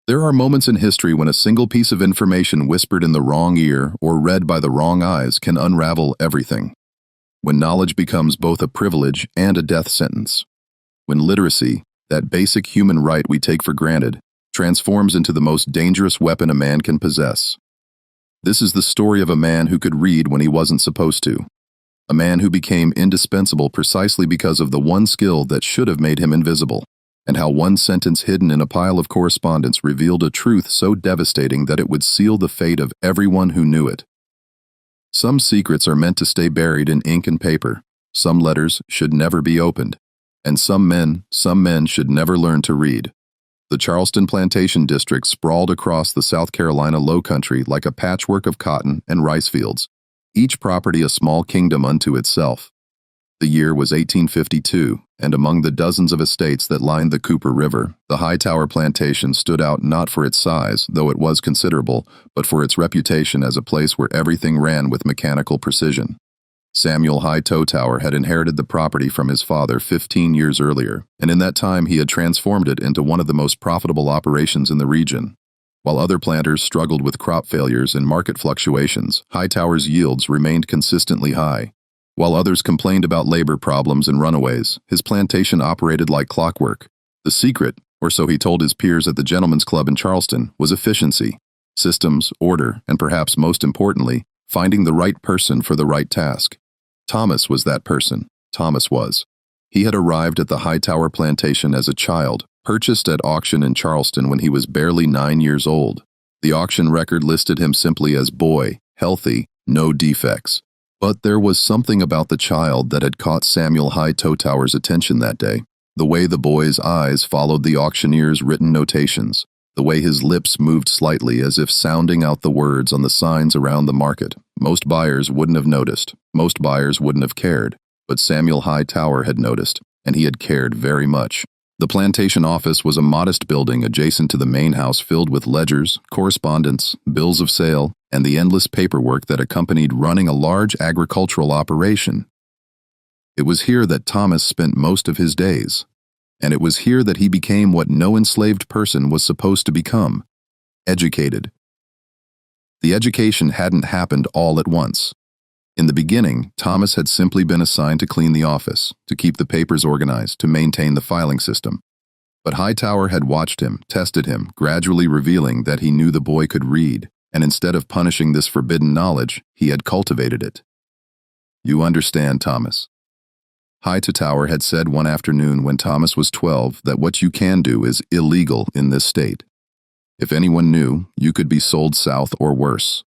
There are moments in history when a single piece of information whispered in the wrong ear or read by the wrong eyes can unravel everything. When knowledge becomes both a privilege and a death sentence. When literacy, that basic human right we take for granted, transforms into the most dangerous weapon a man can possess. This is the story of a man who could read when he wasn't supposed to. A man who became indispensable precisely because of the one skill that should have made him invisible. And how one sentence hidden in a pile of correspondence revealed a truth so devastating that it would seal the fate of everyone who knew it. Some secrets are meant to stay buried in ink and paper. Some letters should never be opened. And some men should never learn to read. The Charleston plantation district sprawled across the South Carolina low country like a patchwork of cotton and rice fields, each property a small kingdom unto itself. The year was 1852, and among the dozens of estates that lined the Cooper River, the Hightower plantation stood out not for its size, though it was considerable, but for its reputation as a place where everything ran with mechanical precision. Samuel Hightower had inherited the property from his father 15 years earlier, and in that time he had transformed it into one of the most profitable operations in the region. While other planters struggled with crop failures and market fluctuations, Hightower's yields remained consistently high. While others complained about labor problems and runaways, his plantation operated like clockwork. The secret, or so he told his peers at the Gentlemen's Club in Charleston, was efficiency, systems, order, and perhaps most importantly, finding the right person for the right task. Thomas was that person. Thomas was. He had arrived at the Hightower plantation as a child, purchased at auction in Charleston when he was barely 9 years old. The auction record listed him simply as boy, healthy, no defects. But there was something about the child that had caught Samuel Hightower's attention that day. The way the boy's eyes followed the auctioneer's written notations, the way his lips moved slightly as if sounding out the words on the signs around the market. Most buyers wouldn't have noticed, most buyers wouldn't have cared, but Samuel Hightower had noticed, and he had cared very much. The plantation office was a modest building adjacent to the main house filled with ledgers, correspondence, bills of sale, and the endless paperwork that accompanied running a large agricultural operation. It was here that Thomas spent most of his days, and it was here that he became what no enslaved person was supposed to become: educated. The education hadn't happened all at once. In the beginning, Thomas had simply been assigned to clean the office, to keep the papers organized, to maintain the filing system. But Hightower had watched him, tested him, gradually revealing that he knew the boy could read, and instead of punishing this forbidden knowledge, he had cultivated it. "You understand, Thomas." Hightower had said one afternoon when Thomas was 12 that what you can do is illegal in this state. If anyone knew, you could be sold south or worse.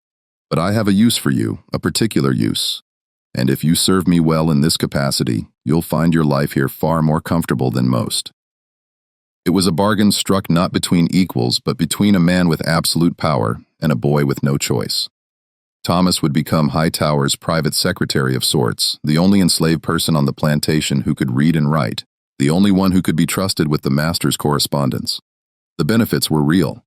But I have a use for you, a particular use. And if you serve me well in this capacity, you'll find your life here far more comfortable than most. It was a bargain struck not between equals, but between a man with absolute power and a boy with no choice. Thomas would become Hightower's private secretary of sorts, the only enslaved person on the plantation who could read and write, the only one who could be trusted with the master's correspondence. The benefits were real.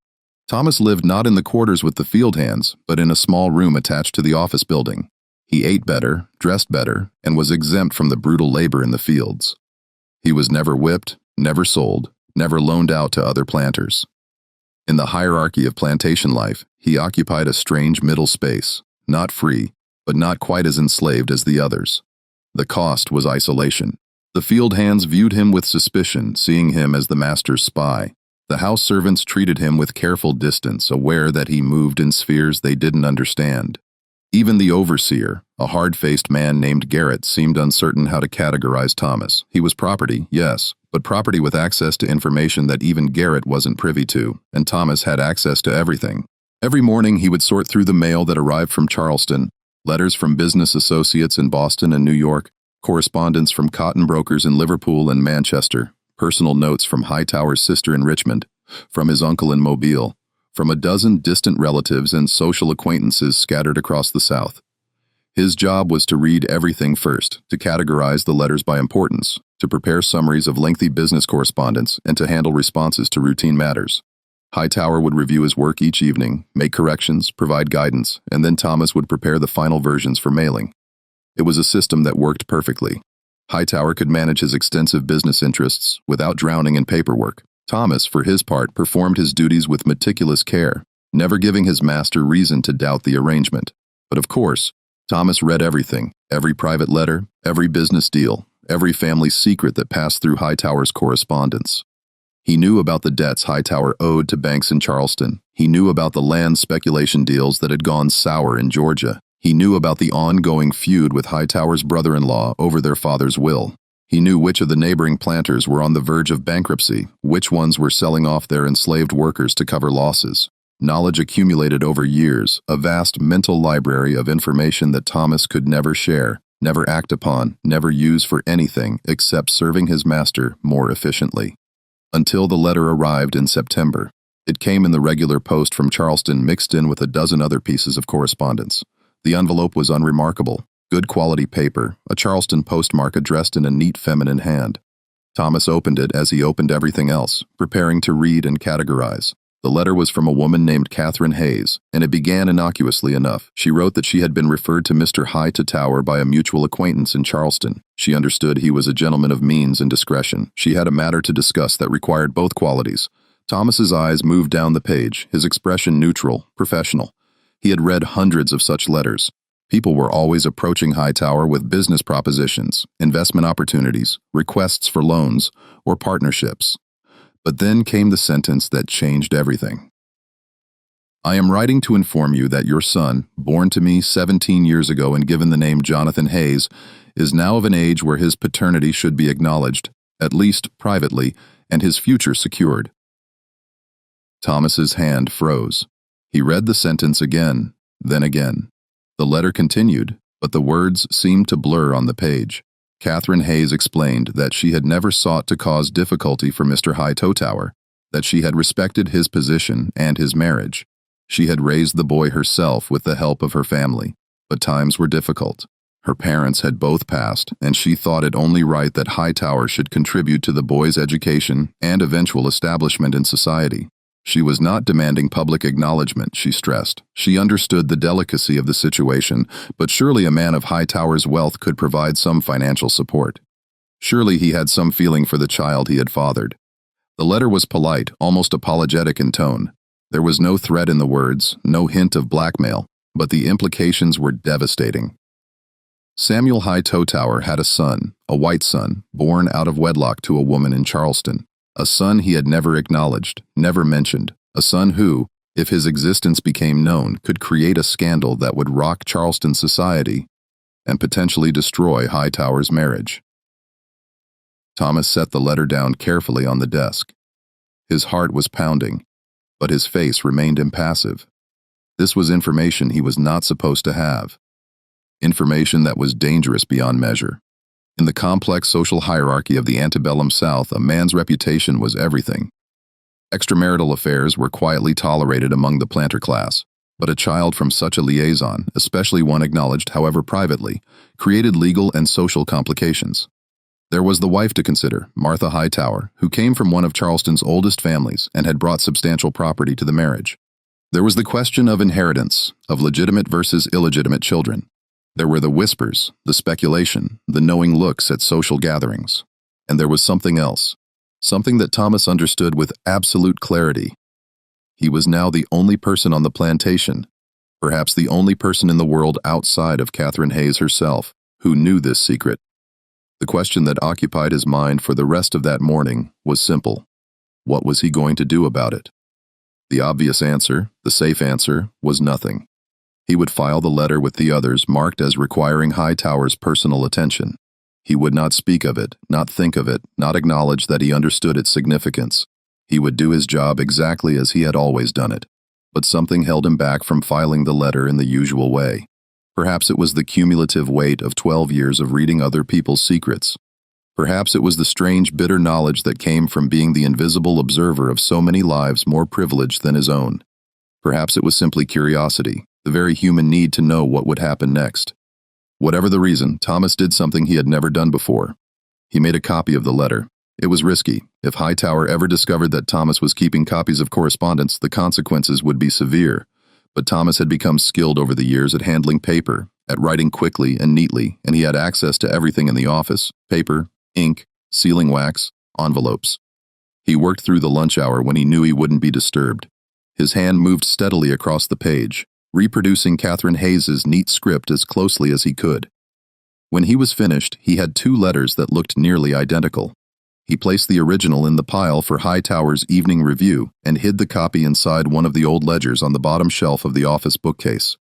Thomas lived not in the quarters with the field hands, but in a small room attached to the office building. He ate better, dressed better, and was exempt from the brutal labor in the fields. He was never whipped, never sold, never loaned out to other planters. In the hierarchy of plantation life, he occupied a strange middle space, not free, but not quite as enslaved as the others. The cost was isolation. The field hands viewed him with suspicion, seeing him as the master's spy. The house servants treated him with careful distance, aware that he moved in spheres they didn't understand. Even the overseer, a hard-faced man named Garrett, seemed uncertain how to categorize Thomas. He was property, yes, but property with access to information that even Garrett wasn't privy to, and Thomas had access to everything. Every morning he would sort through the mail that arrived from Charleston, letters from business associates in Boston and New York, correspondence from cotton brokers in Liverpool and Manchester, personal notes from Hightower's sister in Richmond, from his uncle in Mobile, from a dozen distant relatives and social acquaintances scattered across the South. His job was to read everything first, to categorize the letters by importance, to prepare summaries of lengthy business correspondence, and to handle responses to routine matters. Hightower would review his work each evening, make corrections, provide guidance, and then Thomas would prepare the final versions for mailing. It was a system that worked perfectly. Hightower could manage his extensive business interests without drowning in paperwork. Thomas, for his part, performed his duties with meticulous care, never giving his master reason to doubt the arrangement. But of course, Thomas read everything, every private letter, every business deal, every family secret that passed through Hightower's correspondence. He knew about the debts Hightower owed to banks in Charleston. He knew about the land speculation deals that had gone sour in Georgia. He knew about the ongoing feud with Hightower's brother-in-law over their father's will. He knew which of the neighboring planters were on the verge of bankruptcy, which ones were selling off their enslaved workers to cover losses. Knowledge accumulated over years, a vast mental library of information that Thomas could never share, never act upon, never use for anything except serving his master more efficiently. Until the letter arrived in September. It came in the regular post from Charleston mixed in with a dozen other pieces of correspondence. The envelope was unremarkable. Good quality paper, a Charleston postmark addressed in a neat feminine hand. Thomas opened it as he opened everything else, preparing to read and categorize. The letter was from a woman named Catherine Hayes, and it began innocuously enough. She wrote that she had been referred to Mr. Hightower by a mutual acquaintance in Charleston. She understood he was a gentleman of means and discretion. She had a matter to discuss that required both qualities. Thomas's eyes moved down the page, his expression neutral, professional. He had read hundreds of such letters. People were always approaching Hightower with business propositions, investment opportunities, requests for loans, or partnerships. But then came the sentence that changed everything. I am writing to inform you that your son, born to me 17 years ago and given the name Jonathan Hayes, is now of an age where his paternity should be acknowledged, at least privately, and his future secured. Thomas's hand froze. He read the sentence again, then again. The letter continued, but the words seemed to blur on the page. Catherine Hayes explained that she had never sought to cause difficulty for Mr. Hightower, that she had respected his position and his marriage. She had raised the boy herself with the help of her family, but times were difficult. Her parents had both passed, and she thought it only right that Hightower should contribute to the boy's education and eventual establishment in society. She was not demanding public acknowledgement, she stressed. She understood the delicacy of the situation, but surely a man of Hightower's wealth could provide some financial support. Surely he had some feeling for the child he had fathered. The letter was polite, almost apologetic in tone. There was no threat in the words, no hint of blackmail, but the implications were devastating. Samuel Hightower had a son, a white son, born out of wedlock to a woman in Charleston. A son he had never acknowledged, never mentioned. A son who, if his existence became known, could create a scandal that would rock Charleston society and potentially destroy Hightower's marriage. Thomas set the letter down carefully on the desk. His heart was pounding, but his face remained impassive. This was information he was not supposed to have. Information that was dangerous beyond measure. In the complex social hierarchy of the antebellum South, a man's reputation was everything. Extramarital affairs were quietly tolerated among the planter class, but a child from such a liaison, especially one acknowledged, however privately, created legal and social complications. There was the wife to consider, Martha Hightower, who came from one of Charleston's oldest families and had brought substantial property to the marriage. There was the question of inheritance, of legitimate versus illegitimate children. There were the whispers, the speculation, the knowing looks at social gatherings. And there was something else, something that Thomas understood with absolute clarity. He was now the only person on the plantation, perhaps the only person in the world outside of Catherine Hayes herself, who knew this secret. The question that occupied his mind for the rest of that morning was simple. What was he going to do about it? The obvious answer, the safe answer, was nothing. He would file the letter with the others marked as requiring Hightower's personal attention. He would not speak of it, not think of it, not acknowledge that he understood its significance. He would do his job exactly as he had always done it. But something held him back from filing the letter in the usual way. Perhaps it was the cumulative weight of 12 years of reading other people's secrets. Perhaps it was the strange, bitter knowledge that came from being the invisible observer of so many lives more privileged than his own. Perhaps it was simply curiosity, the very human need to know what would happen next. Whatever the reason, Thomas did something he had never done before. He made a copy of the letter. It was risky. If Hightower ever discovered that Thomas was keeping copies of correspondence, the consequences would be severe. But Thomas had become skilled over the years at handling paper, at writing quickly and neatly, and he had access to everything in the office: paper, ink, sealing wax, envelopes. He worked through the lunch hour when he knew he wouldn't be disturbed. His hand moved steadily across the page, reproducing Catherine Hayes's neat script as closely as he could. When he was finished, he had 2 letters that looked nearly identical. He placed the original in the pile for Hightower's evening review and hid the copy inside one of the old ledgers on the bottom shelf of the office bookcase.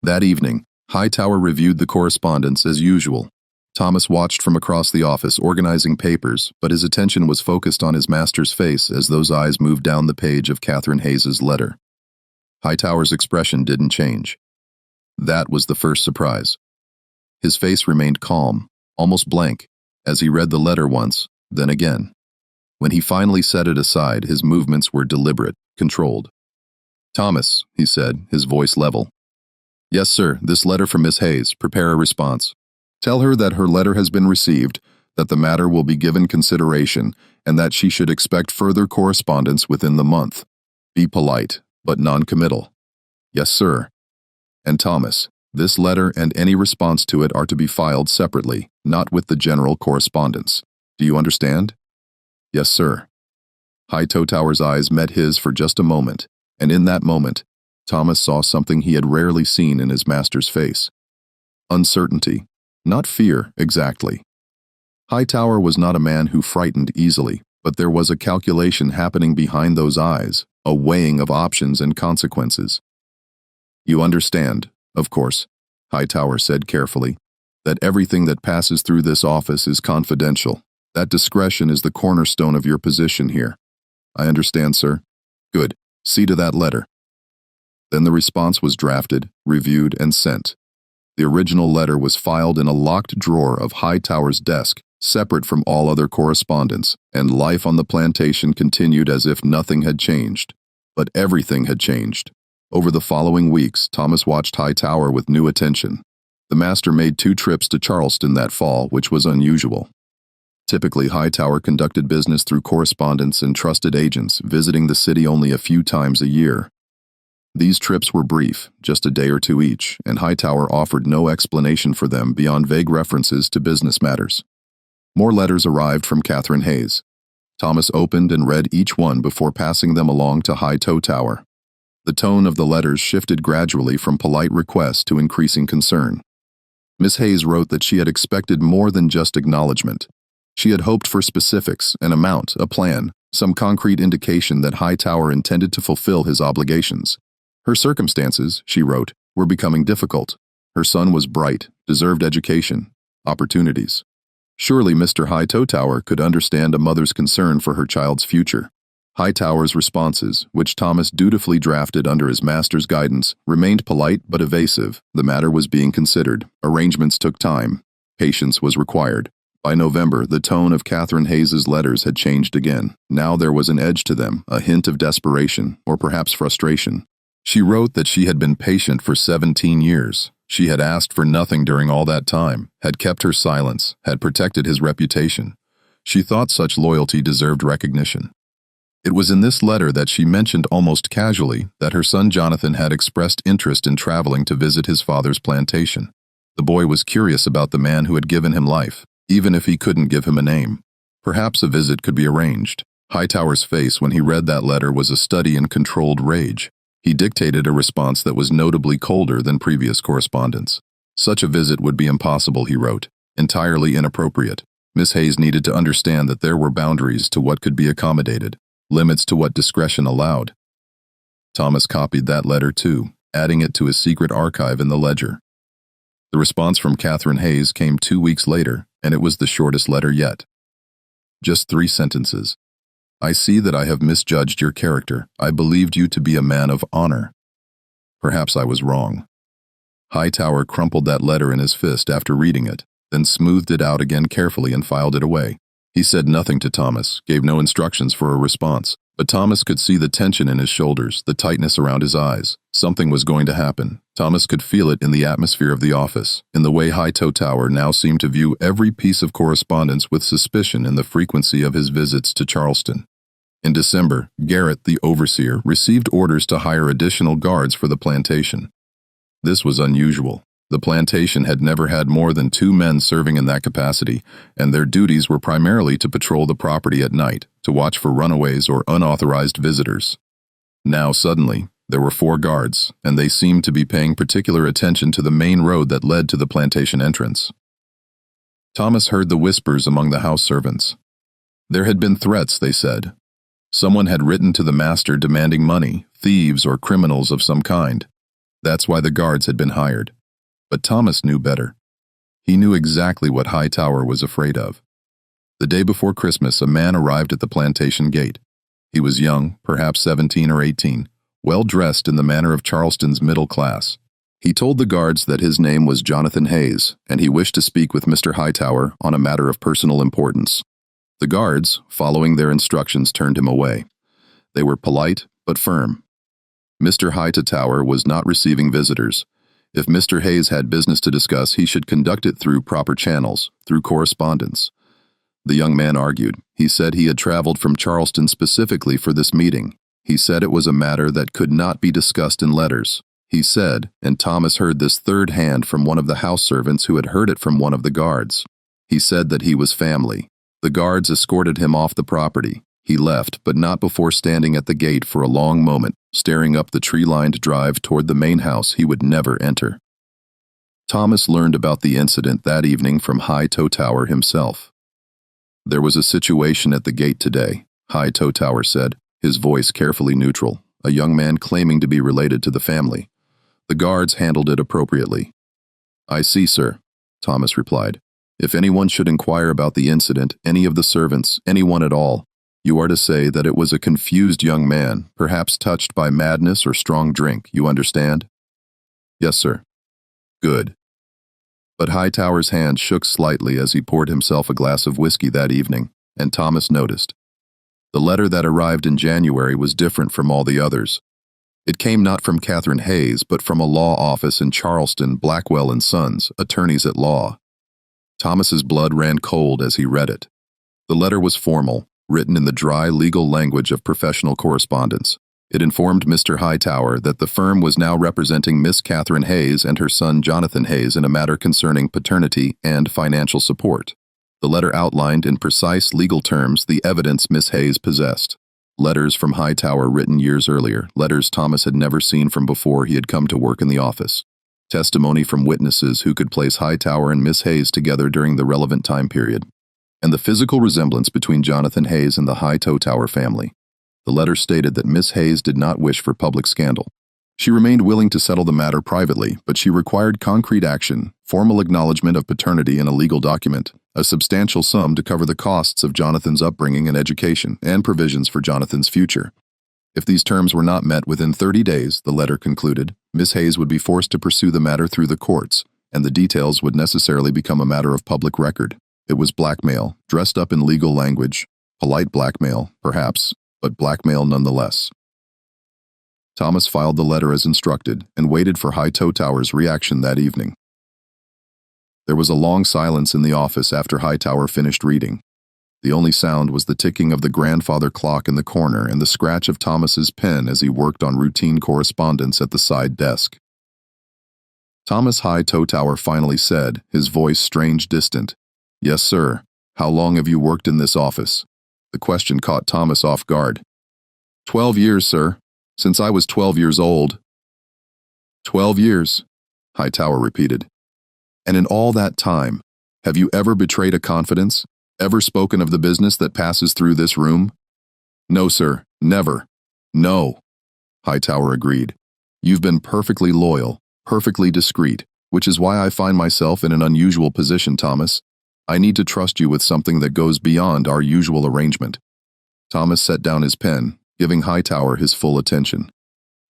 That evening, Hightower reviewed the correspondence as usual. Thomas watched from across the office, organizing papers, but his attention was focused on his master's face as those eyes moved down the page of Catherine Hayes's letter. Hightower's expression didn't change. That was the first surprise. His face remained calm, almost blank, as he read the letter once, then again. When he finally set it aside, his movements were deliberate, controlled. "Thomas," he said, his voice level. "Yes, sir, this letter from Miss Hayes. Prepare a response. Tell her that her letter has been received, that the matter will be given consideration, and that she should expect further correspondence within the month. Be polite, but non-committal." "Yes, sir." "And Thomas, this letter and any response to it are to be filed separately, not with the general correspondence. Do you understand?" "Yes, sir." Hightower's eyes met his for just a moment, and in that moment, Thomas saw something he had rarely seen in his master's face. Uncertainty, not fear exactly. Hightower was not a man who frightened easily, but there was a calculation happening behind those eyes, a weighing of options and consequences. "You understand, of course," Hightower said carefully, "that everything that passes through this office is confidential. That discretion is the cornerstone of your position here." "I understand, sir." "Good. See to that letter." Then the response was drafted, reviewed, and sent. The original letter was filed in a locked drawer of Hightower's desk, separate from all other correspondence, and life on the plantation continued as if nothing had changed. But everything had changed. Over the following weeks, Thomas watched Hightower with new attention. The master made 2 trips to Charleston that fall, which was unusual. Typically, Hightower conducted business through correspondents and trusted agents, visiting the city only a few times a year. These trips were brief, just a day or 2 each, and Hightower offered no explanation for them beyond vague references to business matters. More letters arrived from Catherine Hayes. Thomas opened and read each one before passing them along to Hightower. The tone of the letters shifted gradually from polite request to increasing concern. Miss Hayes wrote that she had expected more than just acknowledgement. She had hoped for specifics, an amount, a plan, some concrete indication that Hightower intended to fulfill his obligations. Her circumstances, she wrote, were becoming difficult. Her son was bright, deserved education, opportunities. Surely Mr. Hightower could understand a mother's concern for her child's future. Hightower's responses, which Thomas dutifully drafted under his master's guidance, remained polite but evasive. The matter was being considered. Arrangements took time. Patience was required. By November, the tone of Catherine Hayes's letters had changed again. Now there was an edge to them, a hint of desperation, or perhaps frustration. She wrote that she had been patient for 17 years. She had asked for nothing during all that time, had kept her silence, had protected his reputation. She thought such loyalty deserved recognition. It was in this letter that she mentioned almost casually that her son Jonathan had expressed interest in traveling to visit his father's plantation. The boy was curious about the man who had given him life, even if he couldn't give him a name. Perhaps a visit could be arranged. Hightower's face when he read that letter was a study in controlled rage. He dictated a response that was notably colder than previous correspondence. Such a visit would be impossible, he wrote, entirely inappropriate. Miss Hayes needed to understand that there were boundaries to what could be accommodated, limits to what discretion allowed. Thomas copied that letter too, adding it to his secret archive in the ledger. The response from Catherine Hayes came 2 weeks later, and it was the shortest letter yet. Just 3 sentences. "I see that I have misjudged your character. I believed you to be a man of honor. Perhaps I was wrong." Hightower crumpled that letter in his fist after reading it, then smoothed it out again carefully and filed it away. He said nothing to Thomas, gave no instructions for a response, but Thomas could see the tension in his shoulders, the tightness around his eyes. Something was going to happen. Thomas could feel it in the atmosphere of the office, in the way Hightower now seemed to view every piece of correspondence with suspicion in the frequency of his visits to Charleston. In December, Garrett, the overseer, received orders to hire additional guards for the plantation. This was unusual. The plantation had never had more than 2 men serving in that capacity, and their duties were primarily to patrol the property at night, to watch for runaways or unauthorized visitors. Now suddenly, there were 4 guards, and they seemed to be paying particular attention to the main road that led to the plantation entrance. Thomas heard the whispers among the house servants. There had been threats, they said. Someone had written to the master demanding money, thieves or criminals of some kind. That's why the guards had been hired. But Thomas knew better. He knew exactly what Hightower was afraid of. The day before Christmas, a man arrived at the plantation gate. He was young, perhaps 17 or 18, well-dressed in the manner of Charleston's middle class. He told the guards that his name was Jonathan Hayes, and he wished to speak with Mr. Hightower on a matter of personal importance. The guards, following their instructions, turned him away. They were polite, but firm. Mr. Hightower was not receiving visitors. If Mr. Hayes had business to discuss, he should conduct it through proper channels, through correspondence. The young man argued. He said he had traveled from Charleston specifically for this meeting. He said it was a matter that could not be discussed in letters. He said, and Thomas heard this third hand from one of the house servants who had heard it from one of the guards. He said that he was family. The guards escorted him off the property. He left, but not before standing at the gate for a long moment, staring up the tree-lined drive toward the main house he would never enter. Thomas learned about the incident that evening from Hightower himself. There was a situation at the gate today, Hightower said, his voice carefully neutral, a young man claiming to be related to the family. The guards handled it appropriately. I see, sir, Thomas replied. If anyone should inquire about the incident, any of the servants, anyone at all, you are to say that it was a confused young man, perhaps touched by madness or strong drink, you understand? Yes, sir. Good. But Hightower's hand shook slightly as he poured himself a glass of whiskey that evening, and Thomas noticed. The letter that arrived in January was different from all the others. It came not from Catherine Hayes, but from a law office in Charleston, Blackwell and Sons, attorneys at law. Thomas's blood ran cold as he read it. The letter was formal, written in the dry legal language of professional correspondence. It informed Mr. Hightower that the firm was now representing Miss Catherine Hayes and her son Jonathan Hayes in a matter concerning paternity and financial support. The letter outlined in precise legal terms the evidence Miss Hayes possessed. Letters from Hightower written years earlier, letters Thomas had never seen from before he had come to work in the office. Testimony from witnesses who could place Hightower and Miss Hayes together during the relevant time period. And the physical resemblance between Jonathan Hayes and the Hightower family. The letter stated that Miss Hayes did not wish for public scandal. She remained willing to settle the matter privately, but she required concrete action, formal acknowledgement of paternity in a legal document, a substantial sum to cover the costs of Jonathan's upbringing and education, and provisions for Jonathan's future. If these terms were not met within 30 days, the letter concluded, Miss Hayes would be forced to pursue the matter through the courts, and the details would necessarily become a matter of public record. It was blackmail, dressed up in legal language, polite blackmail, perhaps, but blackmail nonetheless. Thomas filed the letter as instructed and waited for Hightower's reaction that evening. There was a long silence in the office after Hightower finished reading. The only sound was the ticking of the grandfather clock in the corner and the scratch of Thomas's pen as he worked on routine correspondence at the side desk. Thomas Hightower finally said, his voice strange distant, Yes, sir. How long have you worked in this office? The question caught Thomas off guard. 12 years, sir. Since I was 12 years old. 12 years, Hightower repeated. And in all that time, have you ever betrayed a confidence? Ever spoken of the business that passes through this room? No, sir, never. No, Hightower agreed. You've been perfectly loyal, perfectly discreet, which is why I find myself in an unusual position, Thomas. I need to trust you with something that goes beyond our usual arrangement. Thomas set down his pen, giving Hightower his full attention.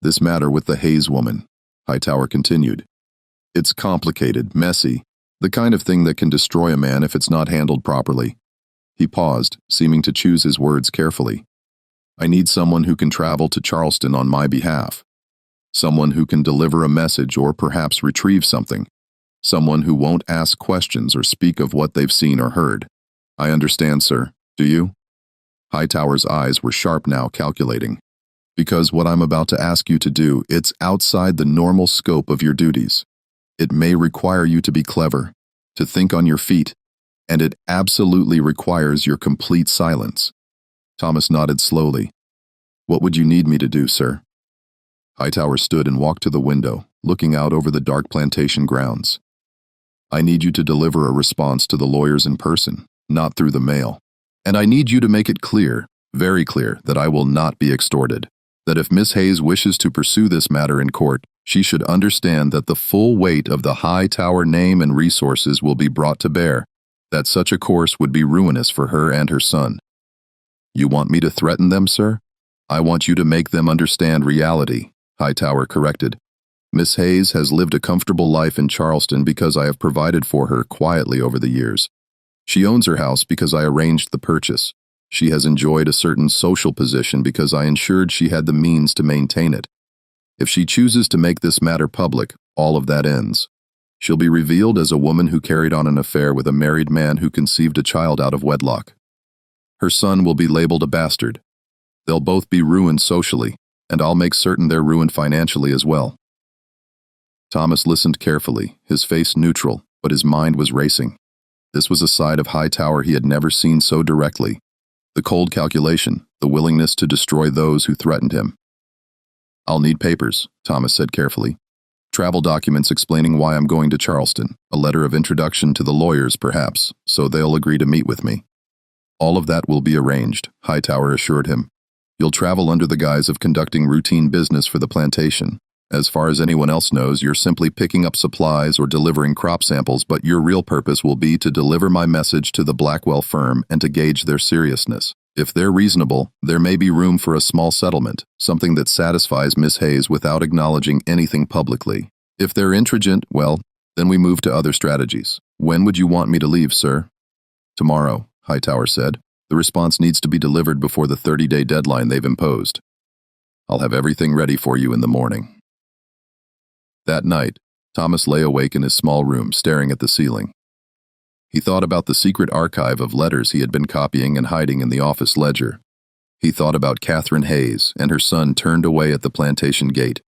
This matter with the Hayes woman, Hightower continued. It's complicated, messy, the kind of thing that can destroy a man if it's not handled properly. He paused, seeming to choose his words carefully. I need someone who can travel to Charleston on my behalf. Someone who can deliver a message or perhaps retrieve something. Someone who won't ask questions or speak of what they've seen or heard. I understand, sir. Do you? Hightower's eyes were sharp now, calculating. Because what I'm about to ask you to do, it's outside the normal scope of your duties. It may require you to be clever, to think on your feet, and it absolutely requires your complete silence. Thomas nodded slowly. What would you need me to do, sir? Hightower stood and walked to the window, looking out over the dark plantation grounds. I need you to deliver a response to the lawyers in person, not through the mail. And I need you to make it clear, very clear, that I will not be extorted. That if Miss Hayes wishes to pursue this matter in court, she should understand that the full weight of the Hightower name and resources will be brought to bear, that such a course would be ruinous for her and her son. You want me to threaten them, sir? I want you to make them understand reality, Hightower corrected. Miss Hayes has lived a comfortable life in Charleston because I have provided for her quietly over the years. She owns her house because I arranged the purchase. She has enjoyed a certain social position because I ensured she had the means to maintain it. If she chooses to make this matter public, all of that ends. She'll be revealed as a woman who carried on an affair with a married man who conceived a child out of wedlock. Her son will be labeled a bastard. They'll both be ruined socially, and I'll make certain they're ruined financially as well. Thomas listened carefully, his face neutral, but his mind was racing. This was a side of Hightower he had never seen so directly. The cold calculation, the willingness to destroy those who threatened him. I'll need papers, Thomas said carefully. Travel documents explaining why I'm going to Charleston, a letter of introduction to the lawyers perhaps, so they'll agree to meet with me. All of that will be arranged, Hightower assured him. You'll travel under the guise of conducting routine business for the plantation. As far as anyone else knows, you're simply picking up supplies or delivering crop samples, but your real purpose will be to deliver my message to the Blackwell firm and to gauge their seriousness. If they're reasonable, there may be room for a small settlement, something that satisfies Miss Hayes without acknowledging anything publicly. If they're intransigent, well, then we move to other strategies. When would you want me to leave, sir? Tomorrow, Hightower said. The response needs to be delivered before the 30-day deadline they've imposed. I'll have everything ready for you in the morning. That night, Thomas lay awake in his small room, staring at the ceiling. He thought about the secret archive of letters he had been copying and hiding in the office ledger. He thought about Catherine Hayes and her son turned away at the plantation gate.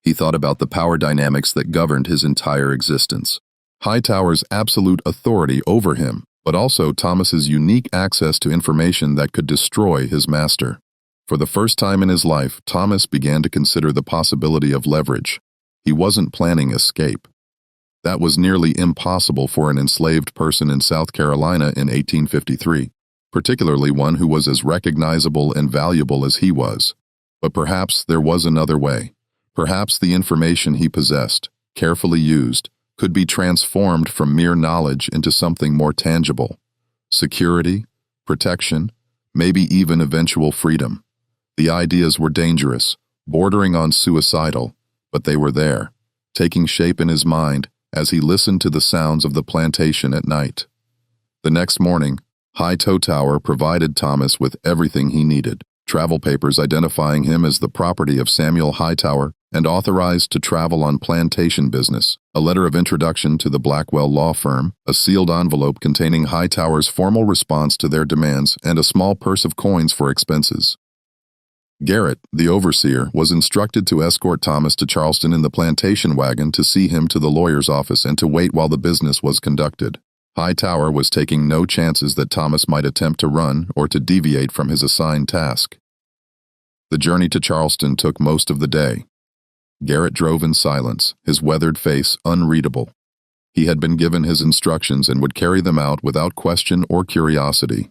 He thought about the power dynamics that governed his entire existence. Hightower's absolute authority over him, but also Thomas's unique access to information that could destroy his master. For the first time in his life, Thomas began to consider the possibility of leverage. He wasn't planning escape. That was nearly impossible for an enslaved person in South Carolina in 1853, particularly one who was as recognizable and valuable as he was. But perhaps there was another way. Perhaps the information he possessed, carefully used, could be transformed from mere knowledge into something more tangible. Security, protection, maybe even eventual freedom. The ideas were dangerous, bordering on suicidal, but they were there, taking shape in his mind as he listened to the sounds of the plantation at night. The next morning, Hightower provided Thomas with everything he needed: travel papers identifying him as the property of Samuel Hightower and authorized to travel on plantation business, a letter of introduction to the Blackwell law firm, a sealed envelope containing Hightower's formal response to their demands, and a small purse of coins for expenses. Garrett, the overseer, was instructed to escort Thomas to Charleston in the plantation wagon to see him to the lawyer's office and to wait while the business was conducted. Hightower was taking no chances that Thomas might attempt to run or to deviate from his assigned task. The journey to Charleston took most of the day. Garrett drove in silence, his weathered face unreadable. He had been given his instructions and would carry them out without question or curiosity.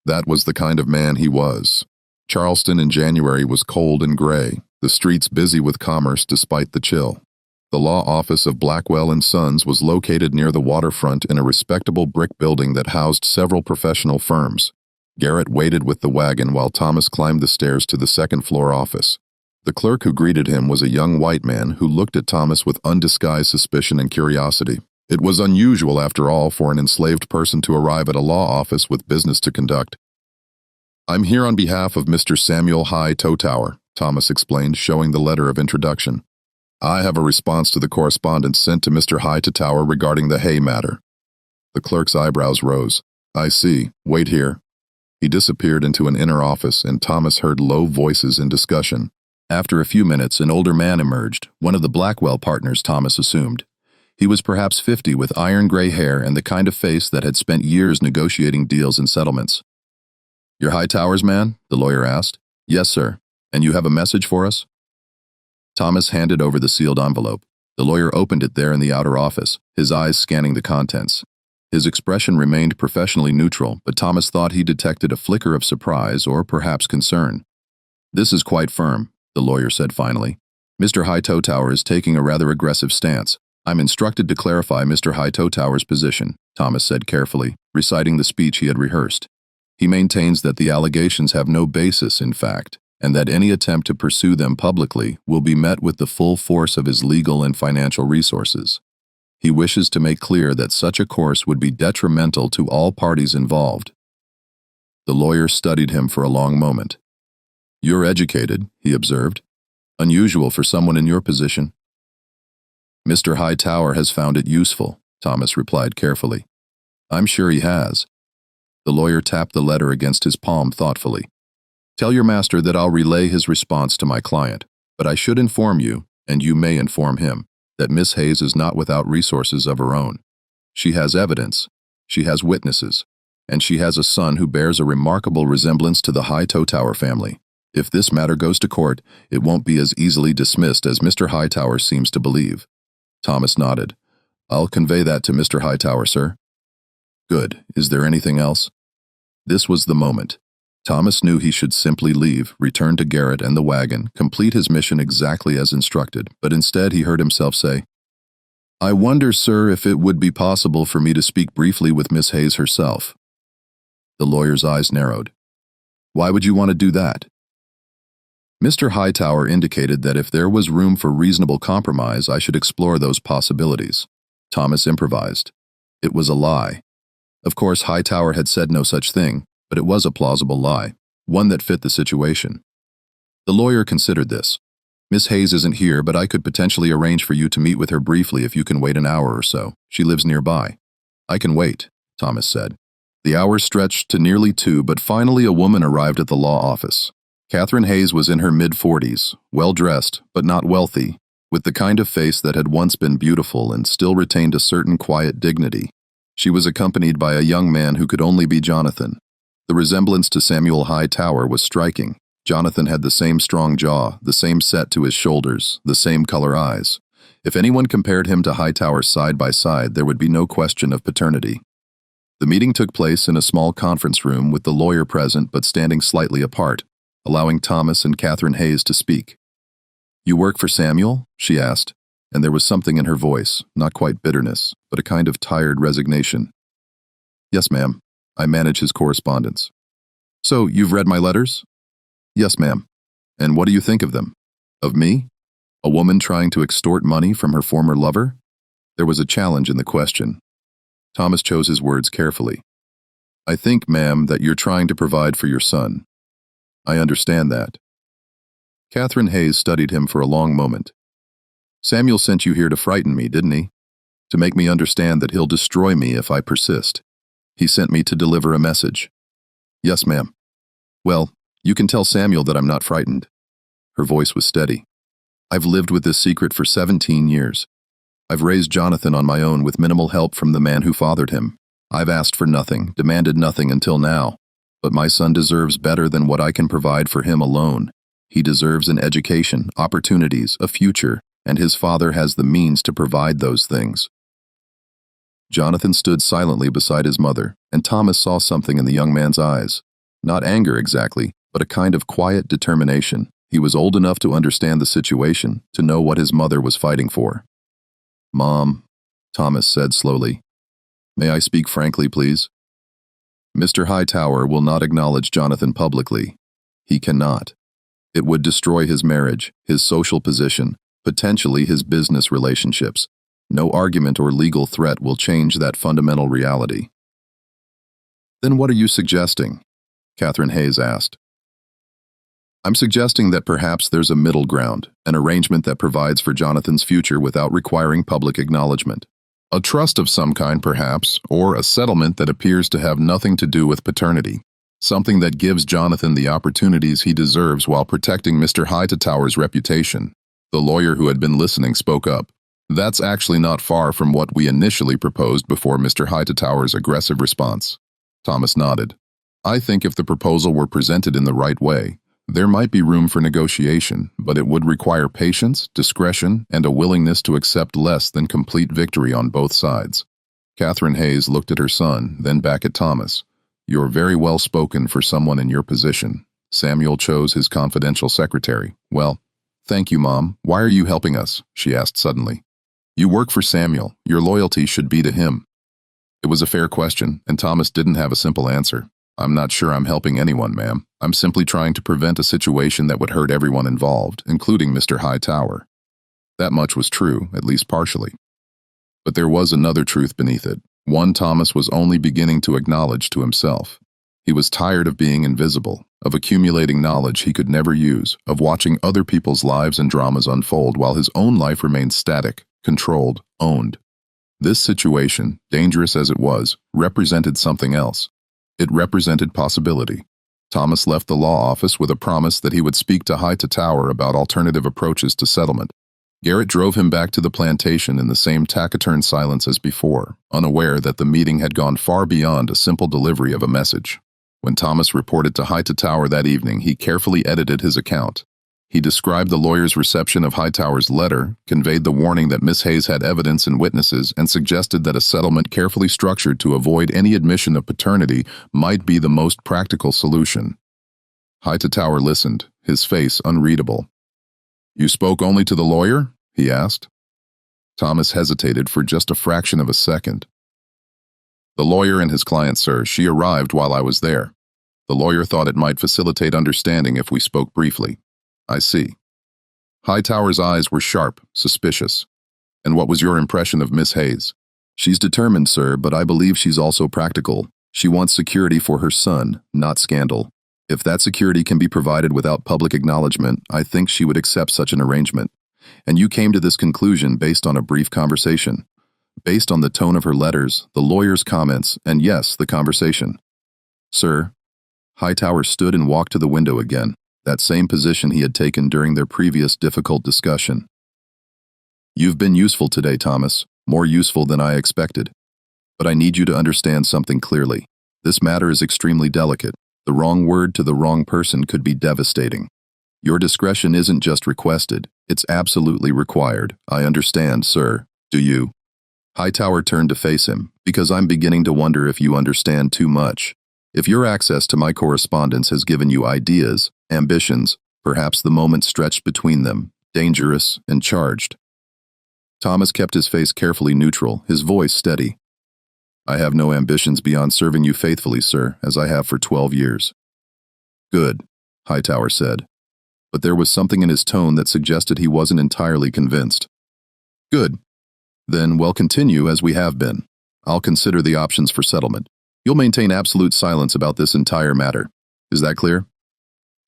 That was the kind of man he was. Charleston in January was cold and gray, the streets busy with commerce despite the chill. The law office of Blackwell & Sons was located near the waterfront in a respectable brick building that housed several professional firms. Garrett waited with the wagon while Thomas climbed the stairs to the second-floor office. The clerk who greeted him was a young white man who looked at Thomas with undisguised suspicion and curiosity. It was unusual, after all, for an enslaved person to arrive at a law office with business to conduct. I'm here on behalf of Mr. Samuel Hightower, Thomas explained, showing the letter of introduction. I have a response to the correspondence sent to Mr. Hightower regarding the Hay matter. The clerk's eyebrows rose. I see. Wait here. He disappeared into an inner office, and Thomas heard low voices in discussion. After a few minutes, an older man emerged, one of the Blackwell partners, Thomas assumed. He was perhaps 50 with iron gray hair and the kind of face that had spent years negotiating deals and settlements. "You're Hightower's man?" the lawyer asked. "Yes, sir. And you have a message for us?" Thomas handed over the sealed envelope. The lawyer opened it there in the outer office, his eyes scanning the contents. His expression remained professionally neutral, but Thomas thought he detected a flicker of surprise or perhaps concern. "This is quite firm," the lawyer said finally. "Mr. Hightower is taking a rather aggressive stance. I'm instructed to clarify Mr. Hightower's position," Thomas said carefully, reciting the speech he had rehearsed. "He maintains that the allegations have no basis in fact, and that any attempt to pursue them publicly will be met with the full force of his legal and financial resources. He wishes to make clear that such a course would be detrimental to all parties involved." The lawyer studied him for a long moment. "You're educated," he observed. "Unusual for someone in your position." "Mr. Hightower has found it useful," Thomas replied carefully. "I'm sure he has." The lawyer tapped the letter against his palm thoughtfully. "Tell your master that I'll relay his response to my client, but I should inform you, and you may inform him, that Miss Hayes is not without resources of her own. She has evidence, she has witnesses, and she has a son who bears a remarkable resemblance to the Hightower family. If this matter goes to court, it won't be as easily dismissed as Mr. Hightower seems to believe." Thomas nodded. "I'll convey that to Mr. Hightower, sir." "Good. Is there anything else?" This was the moment. Thomas knew he should simply leave, return to Garrett and the wagon, complete his mission exactly as instructed, but instead he heard himself say, "I wonder, sir, if it would be possible for me to speak briefly with Miss Hayes herself." The lawyer's eyes narrowed. "Why would you want to do that?" Mr. Hightower indicated that if there was room for reasonable compromise, I should explore those possibilities. Thomas improvised. It was a lie. Of course, Hightower had said no such thing, but it was a plausible lie, one that fit the situation. The lawyer considered this. "Miss Hayes isn't here, but I could potentially arrange for you to meet with her briefly if you can wait an hour or so. She lives nearby." "I can wait," Thomas said. The hours stretched to nearly 2, but finally a woman arrived at the law office. Catherine Hayes was in her mid-40s, well-dressed, but not wealthy, with the kind of face that had once been beautiful and still retained a certain quiet dignity. She was accompanied by a young man who could only be Jonathan. The resemblance to Samuel Hightower was striking. Jonathan had the same strong jaw, the same set to his shoulders, the same color eyes. If anyone compared him to Hightower side by side, there would be no question of paternity. The meeting took place in a small conference room with the lawyer present but standing slightly apart, allowing Thomas and Catherine Hayes to speak. "You work for Samuel?" she asked, and there was something in her voice, not quite bitterness, but a kind of tired resignation. "Yes, ma'am. I manage his correspondence." "So, you've read my letters?" "Yes, ma'am. And what do you think of them? Of me? A woman trying to extort money from her former lover?" There was a challenge in the question. Thomas chose his words carefully. "I think, ma'am, that you're trying to provide for your son." "I understand that." Catherine Hayes studied him for a long moment. "Samuel sent you here to frighten me, didn't he? To make me understand that he'll destroy me if I persist. He sent me to deliver a message." "Yes, ma'am." "Well, you can tell Samuel that I'm not frightened." Her voice was steady. "I've lived with this secret for 17 years. I've raised Jonathan on my own with minimal help from the man who fathered him. I've asked for nothing, demanded nothing until now. But my son deserves better than what I can provide for him alone. He deserves an education, opportunities, a future, and his father has the means to provide those things." Jonathan stood silently beside his mother, and Thomas saw something in the young man's eyes. Not anger exactly, but a kind of quiet determination. He was old enough to understand the situation, to know what his mother was fighting for. "Mom," Thomas said slowly, "may I speak frankly, please? Mr. Hightower will not acknowledge Jonathan publicly. He cannot. It would destroy his marriage, his social position, potentially his business relationships. No argument or legal threat will change that fundamental reality." "Then what are you suggesting?" Catherine Hayes asked. "I'm suggesting that perhaps there's a middle ground, an arrangement that provides for Jonathan's future without requiring public acknowledgement. A trust of some kind, perhaps, or a settlement that appears to have nothing to do with paternity. Something that gives Jonathan the opportunities he deserves while protecting Mr. Hightower's reputation." The lawyer who had been listening spoke up. That's actually not far from what we initially proposed before Mr. Hightower's aggressive response. Thomas nodded. I think if the proposal were presented in the right way, there might be room for negotiation, but it would require patience, discretion, and a willingness to accept less than complete victory on both sides. Catherine Hayes looked at her son, then back at Thomas. You're very well spoken for someone in your position. Samuel chose his confidential secretary. Well, thank you, Mom. Why are you helping us? She asked suddenly. You work for Samuel. Your loyalty should be to him. It was a fair question, and Thomas didn't have a simple answer. I'm not sure I'm helping anyone, ma'am. I'm simply trying to prevent a situation that would hurt everyone involved, including Mr. Hightower. That much was true, at least partially. But there was another truth beneath it, one Thomas was only beginning to acknowledge to himself. He was tired of being invisible, of accumulating knowledge he could never use, of watching other people's lives and dramas unfold while his own life remained static, controlled, owned. This situation, dangerous as it was, represented something else. It represented possibility. Thomas left the law office with a promise that he would speak to Hightower about alternative approaches to settlement. Garrett drove him back to the plantation in the same taciturn silence as before, unaware that the meeting had gone far beyond a simple delivery of a message. When Thomas reported to Hightower that evening, he carefully edited his account. He described the lawyer's reception of Hightower's letter, conveyed the warning that Miss Hayes had evidence and witnesses, and suggested that a settlement carefully structured to avoid any admission of paternity might be the most practical solution. Hightower listened, his face unreadable. You spoke only to the lawyer? He asked. Thomas hesitated for just a fraction of a second. The lawyer and his client, sir. She arrived while I was there. The lawyer thought it might facilitate understanding if we spoke briefly. I see. Hightower's eyes were sharp, suspicious. And what was your impression of Miss Hayes? She's determined, sir, but I believe she's also practical. She wants security for her son, not scandal. If that security can be provided without public acknowledgement, I think she would accept such an arrangement. And you came to this conclusion based on a brief conversation. Based on the tone of her letters, the lawyer's comments, and yes, the conversation. Sir, Hightower stood and walked to the window again, that same position he had taken during their previous difficult discussion. You've been useful today, Thomas, more useful than I expected. But I need you to understand something clearly. This matter is extremely delicate. The wrong word to the wrong person could be devastating. Your discretion isn't just requested, it's absolutely required. I understand, sir. Do you? Hightower turned to face him, because I'm beginning to wonder if you understand too much. If your access to my correspondence has given you ideas, ambitions, perhaps the moment stretched between them, dangerous and charged. Thomas kept his face carefully neutral, his voice steady. I have no ambitions beyond serving you faithfully, sir, as I have for 12 years. Good, Hightower said. But there was something in his tone that suggested he wasn't entirely convinced. Good. Then we'll continue as we have been. I'll consider the options for settlement. You'll maintain absolute silence about this entire matter. Is that clear?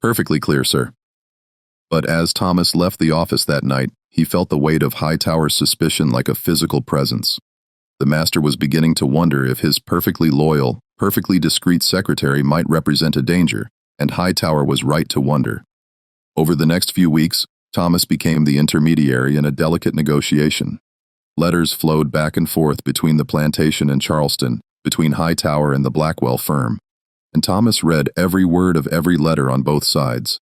Perfectly clear, sir. But as Thomas left the office that night, he felt the weight of Hightower's suspicion like a physical presence. The master was beginning to wonder if his perfectly loyal, perfectly discreet secretary might represent a danger, and Hightower was right to wonder. Over the next few weeks, Thomas became the intermediary in a delicate negotiation. Letters flowed back and forth between the plantation and Charleston, between Hightower and the Blackwell firm, and Thomas read every word of every letter on both sides.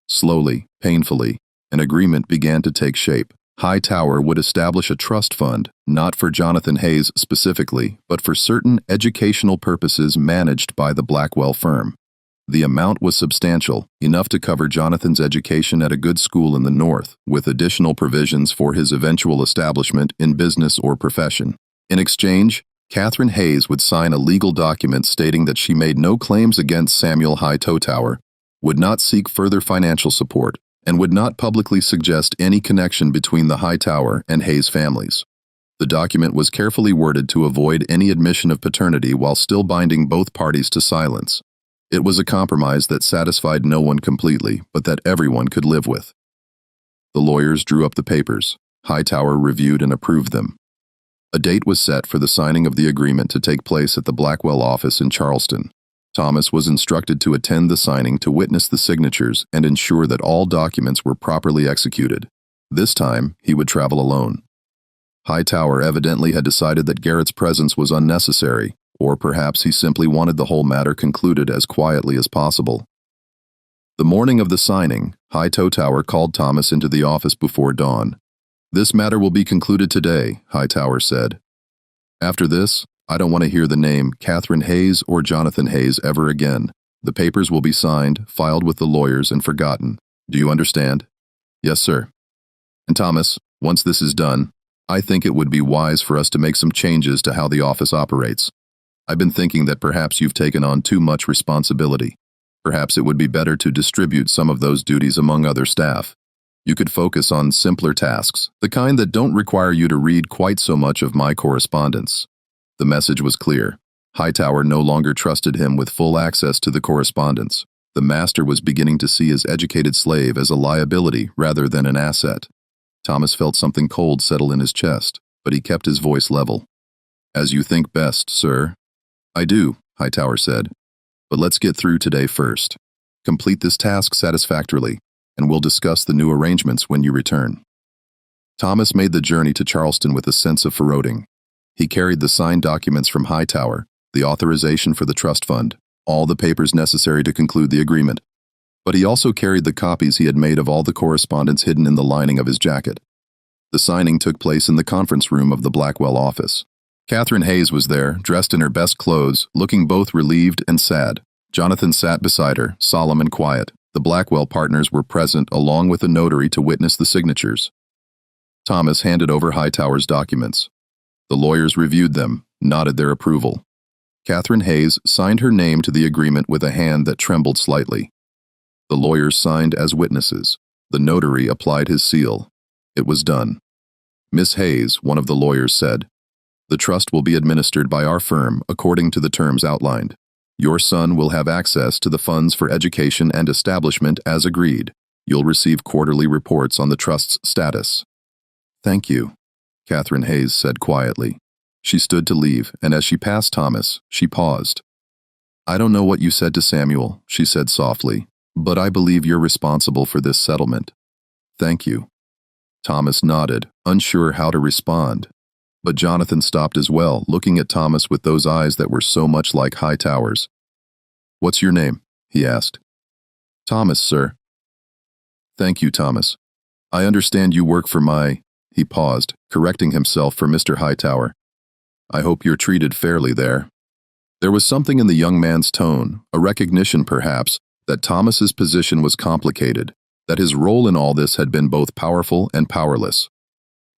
Slowly, painfully, an agreement began to take shape. Hightower would establish a trust fund, not for Jonathan Hayes specifically, but for certain educational purposes managed by the Blackwell firm. The amount was substantial, enough to cover Jonathan's education at a good school in the North, with additional provisions for his eventual establishment in business or profession. In exchange, Catherine Hayes would sign a legal document stating that she made no claims against Samuel Hightower, would not seek further financial support, and would not publicly suggest any connection between the Hightower and Hayes families. The document was carefully worded to avoid any admission of paternity while still binding both parties to silence. It was a compromise that satisfied no one completely, but that everyone could live with. The lawyers drew up the papers. Hightower reviewed and approved them. A date was set for the signing of the agreement to take place at the Blackwell office in Charleston. Thomas was instructed to attend the signing to witness the signatures and ensure that all documents were properly executed. This time, he would travel alone. Hightower evidently had decided that Garrett's presence was unnecessary, or perhaps he simply wanted the whole matter concluded as quietly as possible. The morning of the signing, Hightower called Thomas into the office before dawn. "This matter will be concluded today," Hightower said. "After this, I don't want to hear the name Catherine Hayes or Jonathan Hayes ever again. The papers will be signed, filed with the lawyers, and forgotten. Do you understand?" "Yes, sir." "And Thomas, once this is done, I think it would be wise for us to make some changes to how the office operates. I've been thinking that perhaps you've taken on too much responsibility. Perhaps it would be better to distribute some of those duties among other staff. You could focus on simpler tasks, the kind that don't require you to read quite so much of my correspondence." The message was clear. Hightower no longer trusted him with full access to the correspondence. The master was beginning to see his educated slave as a liability rather than an asset. Thomas felt something cold settle in his chest, but he kept his voice level. "As you think best, sir." "I do," Hightower said. "But let's get through today first. Complete this task satisfactorily, and we'll discuss the new arrangements when you return." Thomas made the journey to Charleston with a sense of foreboding. He carried the signed documents from Hightower, the authorization for the trust fund, all the papers necessary to conclude the agreement. But he also carried the copies he had made of all the correspondence hidden in the lining of his jacket. The signing took place in the conference room of the Blackwell office. Catherine Hayes was there, dressed in her best clothes, looking both relieved and sad. Jonathan sat beside her, solemn and quiet. The Blackwell partners were present along with a notary to witness the signatures. Thomas handed over Hightower's documents. The lawyers reviewed them, nodded their approval. Catherine Hayes signed her name to the agreement with a hand that trembled slightly. The lawyers signed as witnesses. The notary applied his seal. It was done. "Miss Hayes," one of the lawyers said, "the trust will be administered by our firm according to the terms outlined. Your son will have access to the funds for education and establishment as agreed. You'll receive quarterly reports on the trust's status." "Thank you," Catherine Hayes said quietly. She stood to leave, and as she passed Thomas, she paused. "I don't know what you said to Samuel," she said softly, "but I believe you're responsible for this settlement. Thank you." Thomas nodded, unsure how to respond. But Jonathan stopped as well, looking at Thomas with those eyes that were so much like Hightower's. "What's your name?" he asked. "Thomas, sir." "Thank you, Thomas. I understand you work for my—" He paused, correcting himself for Mr. Hightower. "I hope you're treated fairly there." There was something in the young man's tone, a recognition perhaps, that Thomas's position was complicated, that his role in all this had been both powerful and powerless.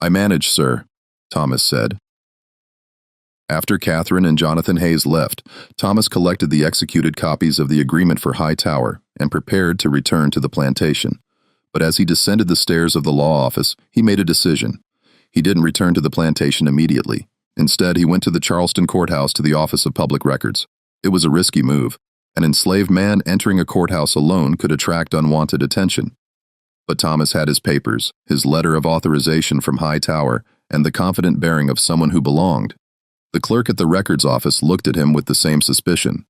"I manage, sir," Thomas said. After Catherine and Jonathan Hayes left, Thomas collected the executed copies of the agreement for Hightower and prepared to return to the plantation. But as he descended the stairs of the law office, he made a decision. He didn't return to the plantation immediately. Instead, he went to the Charleston courthouse to the Office of Public Records. It was a risky move. An enslaved man entering a courthouse alone could attract unwanted attention. But Thomas had his papers, his letter of authorization from Hightower, and the confident bearing of someone who belonged. The clerk at the records office looked at him with the same suspicion.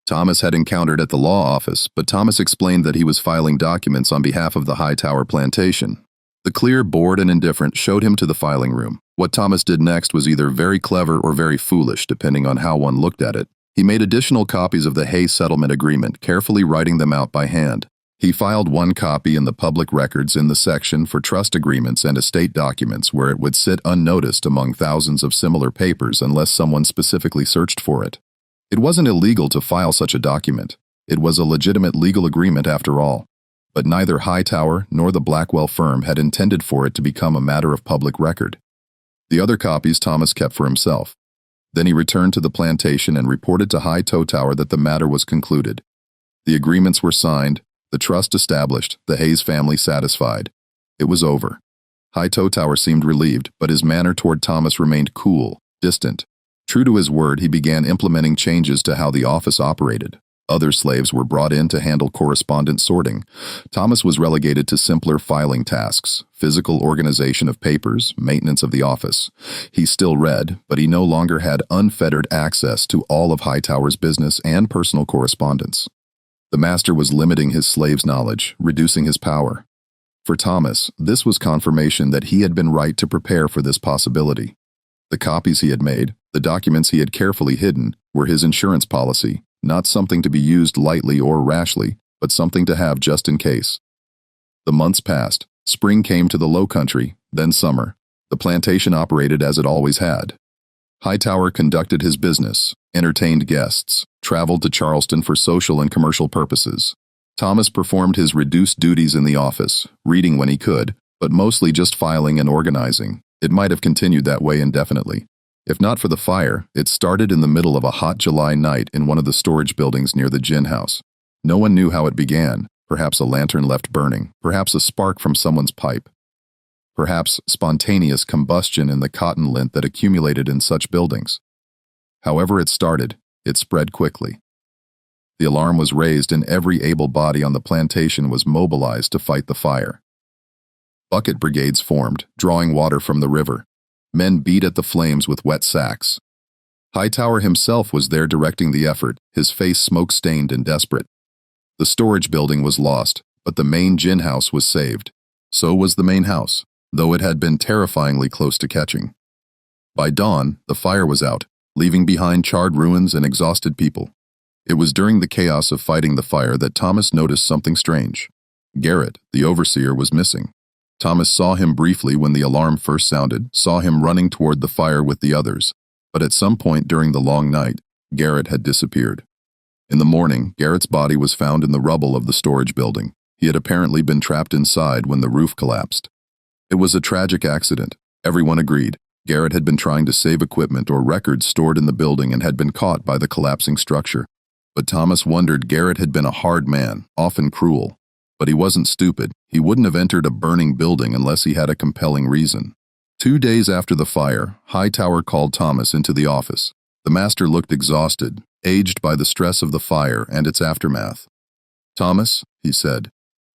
Thomas had encountered at the law office, but Thomas explained that he was filing documents on behalf of the Hightower plantation. The clear, bored, and indifferent showed him to the filing room. What Thomas did next was either very clever or very foolish, depending on how one looked at it. He made additional copies of the Hay Settlement Agreement, carefully writing them out by hand. He filed one copy in the public records in the section for trust agreements and estate documents, where it would sit unnoticed among thousands of similar papers unless someone specifically searched for it. It wasn't illegal to file such a document. It was a legitimate legal agreement after all. But neither Hightower nor the Blackwell firm had intended for it to become a matter of public record. The other copies Thomas kept for himself. Then he returned to the plantation and reported to Hightower that the matter was concluded. The agreements were signed, the trust established, the Hayes family satisfied. It was over. Hightower seemed relieved, but his manner toward Thomas remained cool, distant. True to his word, he began implementing changes to how the office operated. Other slaves were brought in to handle correspondence sorting. Thomas was relegated to simpler filing tasks, physical organization of papers, maintenance of the office. He still read, but he no longer had unfettered access to all of Hightower's business and personal correspondence. The master was limiting his slave's knowledge, reducing his power. For Thomas, this was confirmation that he had been right to prepare for this possibility. The copies he had made, the documents he had carefully hidden, were his insurance policy, not something to be used lightly or rashly, but something to have just in case. The months passed. Spring came to the Low Country, then summer. The plantation operated as it always had. Hightower conducted his business, entertained guests, traveled to Charleston for social and commercial purposes. Thomas performed his reduced duties in the office, reading when he could, but mostly just filing and organizing. It might have continued that way indefinitely. If not for the fire, it started in the middle of a hot July night in one of the storage buildings near the gin house. No one knew how it began. Perhaps a lantern left burning, perhaps a spark from someone's pipe. Perhaps spontaneous combustion in the cotton lint that accumulated in such buildings. However it started, it spread quickly. The alarm was raised and every able body on the plantation was mobilized to fight the fire. Bucket brigades formed, drawing water from the river. Men beat at the flames with wet sacks. Hightower himself was there directing the effort, his face smoke-stained and desperate. The storage building was lost, but the main gin house was saved. So was the main house, though it had been terrifyingly close to catching. By dawn, the fire was out, leaving behind charred ruins and exhausted people. It was during the chaos of fighting the fire that Thomas noticed something strange. Garrett, the overseer, was missing. Thomas saw him briefly when the alarm first sounded, saw him running toward the fire with the others, but at some point during the long night, Garrett had disappeared. In the morning, Garrett's body was found in the rubble of the storage building. He had apparently been trapped inside when the roof collapsed. It was a tragic accident. Everyone agreed. Garrett had been trying to save equipment or records stored in the building and had been caught by the collapsing structure. But Thomas wondered. Garrett had been a hard man, often cruel. But he wasn't stupid. He wouldn't have entered a burning building unless he had a compelling reason. 2 days after the fire, Hightower called Thomas into the office. The master looked exhausted, aged by the stress of the fire and its aftermath. "Thomas," he said,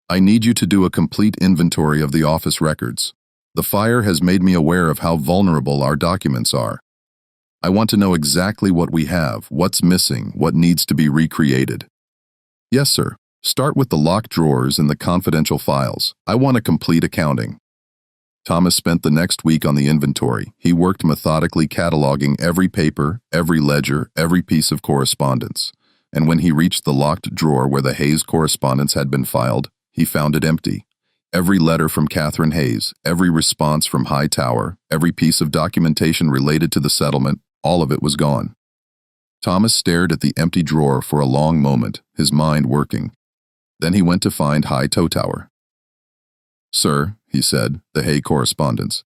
"I need you to do a complete inventory of the office records. The fire has made me aware of how vulnerable our documents are. I want to know exactly what we have, what's missing, what needs to be recreated." "Yes, sir. Start with the locked drawers and the confidential files. I want a complete accounting." Thomas spent the next week on the inventory. He worked methodically, cataloging every paper, every ledger, every piece of correspondence. And when he reached the locked drawer where the Hayes correspondence had been filed, he found it empty. Every letter from Catherine Hayes, every response from Hightower, every piece of documentation related to the settlement, all of it was gone. Thomas stared at the empty drawer for a long moment, his mind working. Then he went to find Hightower. "Sir," he said, "the Hay correspondence.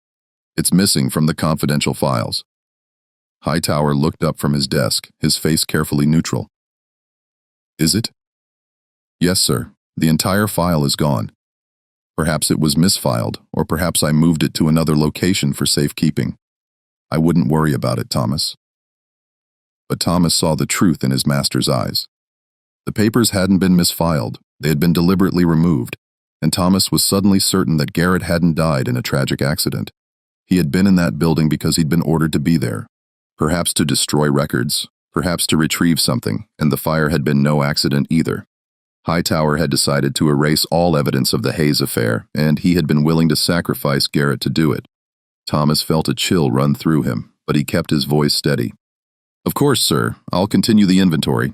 It's missing from the confidential files." Hightower looked up from his desk, his face carefully neutral. "Is it?" "Yes, sir. The entire file is gone. Perhaps it was misfiled, or perhaps I moved it to another location for safekeeping. I wouldn't worry about it, Thomas." But Thomas saw the truth in his master's eyes. The papers hadn't been misfiled. They had been deliberately removed, and Thomas was suddenly certain that Garrett hadn't died in a tragic accident. He had been in that building because he'd been ordered to be there, perhaps to destroy records, perhaps to retrieve something, and the fire had been no accident either. Hightower had decided to erase all evidence of the Hayes affair, and he had been willing to sacrifice Garrett to do it. Thomas felt a chill run through him, but he kept his voice steady. "Of course, sir. I'll continue the inventory."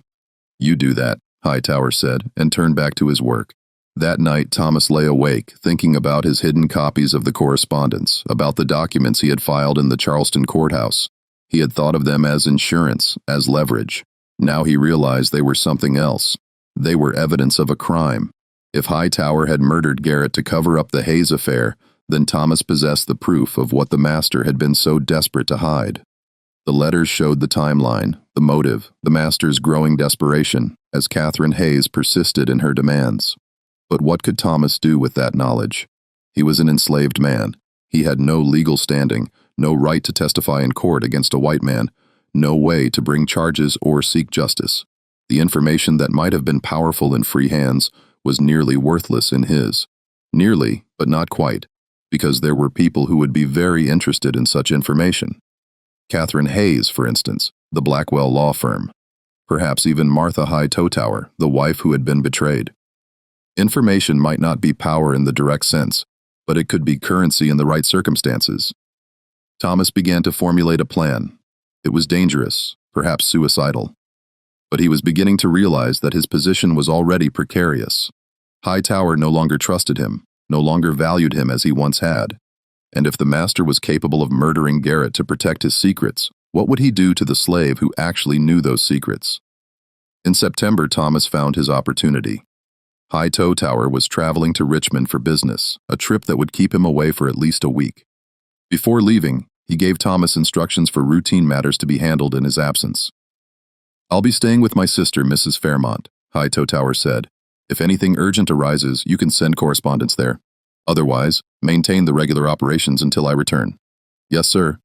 "You do that," Hightower said, and turned back to his work. That night, Thomas lay awake, thinking about his hidden copies of the correspondence, about the documents he had filed in the Charleston courthouse. He had thought of them as insurance, as leverage. Now he realized they were something else. They were evidence of a crime. If Hightower had murdered Garrett to cover up the Hayes affair, then Thomas possessed the proof of what the master had been so desperate to hide. The letters showed the timeline, the motive, the master's growing desperation, as Catherine Hayes persisted in her demands. But what could Thomas do with that knowledge? He was an enslaved man. He had no legal standing, no right to testify in court against a white man, no way to bring charges or seek justice. The information that might have been powerful in free hands was nearly worthless in his. Nearly, but not quite, because there were people who would be very interested in such information. Catherine Hayes, for instance, the Blackwell law firm. Perhaps even Martha Hightower, the wife who had been betrayed. Information might not be power in the direct sense, but it could be currency in the right circumstances. Thomas began to formulate a plan. It was dangerous, perhaps suicidal. But he was beginning to realize that his position was already precarious. Hightower no longer trusted him, no longer valued him as he once had. And if the master was capable of murdering Garrett to protect his secrets, what would he do to the slave who actually knew those secrets? In September, Thomas found his opportunity. Hightower was traveling to Richmond for business, a trip that would keep him away for at least a week. Before leaving, he gave Thomas instructions for routine matters to be handled in his absence. "I'll be staying with my sister, Mrs. Fairmont," Hightower said. "If anything urgent arises, you can send correspondence there. Otherwise, maintain the regular operations until I return." "Yes, sir."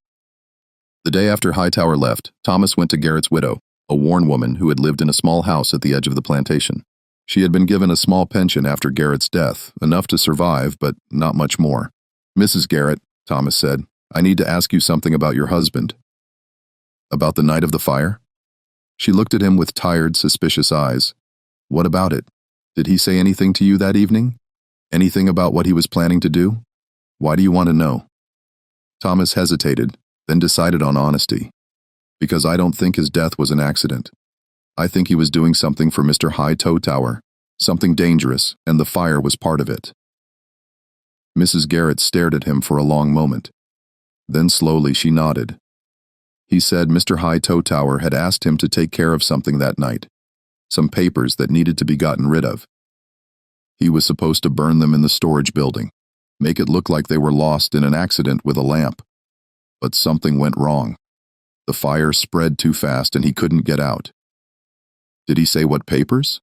The day after Hightower left, Thomas went to Garrett's widow, a worn woman who had lived in a small house at the edge of the plantation. She had been given a small pension after Garrett's death, enough to survive, but not much more. "Mrs. Garrett," Thomas said, "I need to ask you something about your husband." "About the night of the fire?" She looked at him with tired, suspicious eyes. "What about it? Did he say anything to you that evening? Anything about what he was planning to do? Why do you want to know?" Thomas hesitated, then decided on honesty. "Because I don't think his death was an accident. I think he was doing something for Mr. Hightower, something dangerous, and the fire was part of it." Mrs. Garrett stared at him for a long moment. Then slowly she nodded. "He said Mr. Hightower had asked him to take care of something that night, some papers that needed to be gotten rid of. He was supposed to burn them in the storage building, make it look like they were lost in an accident with a lamp. But something went wrong. The fire spread too fast and he couldn't get out." "Did he say what papers?"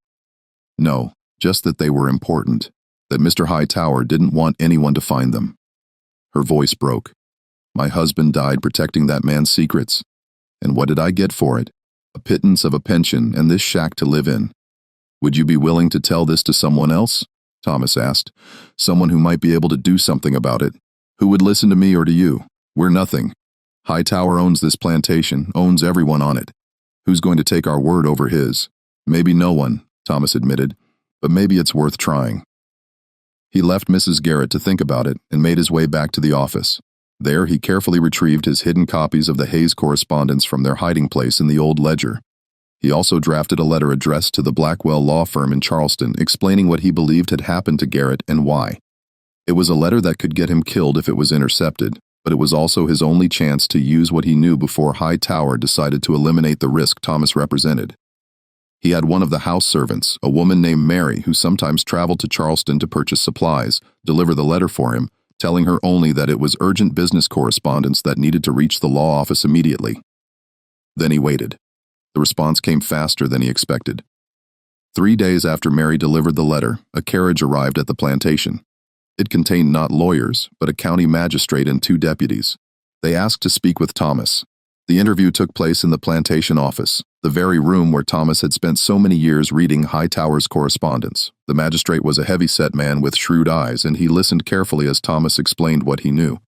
"No, just that they were important, that Mr. Hightower didn't want anyone to find them." Her voice broke. "My husband died protecting that man's secrets. And what did I get for it? A pittance of a pension and this shack to live in. Would you be willing to tell this to someone else?" Thomas asked. "Someone who might be able to do something about it. Who would listen to me or to you? We're nothing. Hightower owns this plantation, owns everyone on it. Who's going to take our word over his? Maybe no one," Thomas admitted, "but maybe it's worth trying." He left Mrs. Garrett to think about it and made his way back to the office. There, he carefully retrieved his hidden copies of the Hayes correspondence from their hiding place in the old ledger. He also drafted a letter addressed to the Blackwell law firm in Charleston, explaining what he believed had happened to Garrett and why. It was a letter that could get him killed if it was intercepted, but it was also his only chance to use what he knew before Hightower decided to eliminate the risk Thomas represented. He had one of the house servants, a woman named Mary, who sometimes traveled to Charleston to purchase supplies, deliver the letter for him, telling her only that it was urgent business correspondence that needed to reach the law office immediately. Then he waited. The response came faster than he expected. 3 days after Mary delivered the letter, a carriage arrived at the plantation. It contained not lawyers, but a county magistrate and 2 deputies. They asked to speak with Thomas. The interview took place in the plantation office, the very room where Thomas had spent so many years reading Hightower's correspondence. The magistrate was a heavy-set man with shrewd eyes, and he listened carefully as Thomas explained what he knew.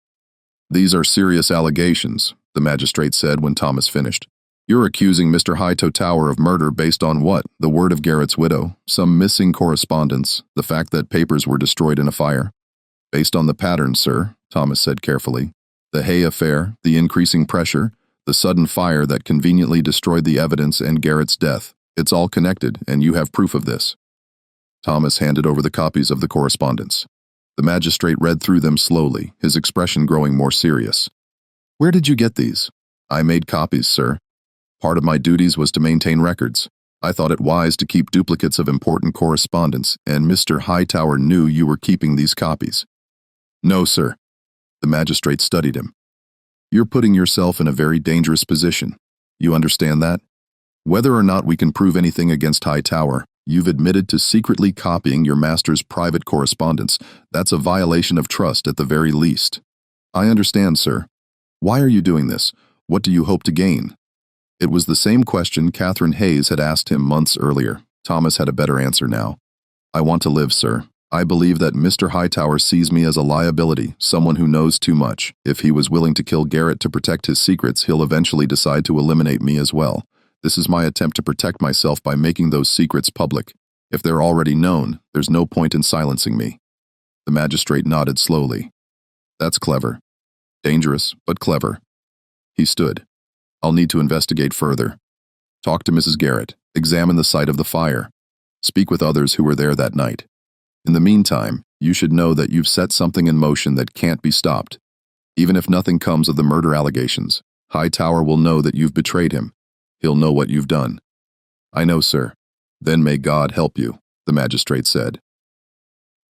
"These are serious allegations," the magistrate said when Thomas finished. "You're accusing Mr. Hightower of murder based on what? The word of Garrett's widow, some missing correspondence, the fact that papers were destroyed in a fire." "Based on the pattern, sir," Thomas said carefully. "The Hay affair, the increasing pressure, the sudden fire that conveniently destroyed the evidence and Garrett's death. It's all connected, and you have proof of this." Thomas handed over the copies of the correspondence. The magistrate read through them slowly, his expression growing more serious. "Where did you get these?" "I made copies, sir. Part of my duties was to maintain records. I thought it wise to keep duplicates of important correspondence, and Mr. Hightower knew you were keeping these copies." "No, sir." The magistrate studied him. "You're putting yourself in a very dangerous position. You understand that? Whether or not we can prove anything against Hightower, you've admitted to secretly copying your master's private correspondence. That's a violation of trust at the very least." "I understand, sir. Why are you doing this? What do you hope to gain?" It was the same question Catherine Hayes had asked him months earlier. Thomas had a better answer now. "I want to live, sir. I believe that Mr. Hightower sees me as a liability, someone who knows too much. If he was willing to kill Garrett to protect his secrets, he'll eventually decide to eliminate me as well. This is my attempt to protect myself by making those secrets public. If they're already known, there's no point in silencing me. The magistrate nodded slowly. That's clever. Dangerous, but clever. He stood. I'll need to investigate further. Talk to Mrs. Garrett. Examine the site of the fire. Speak with others who were there that night. In the meantime, you should know that you've set something in motion that can't be stopped. Even if nothing comes of the murder allegations, Hightower will know that you've betrayed him. He'll know what you've done. I know, sir. Then may God help you, the magistrate said.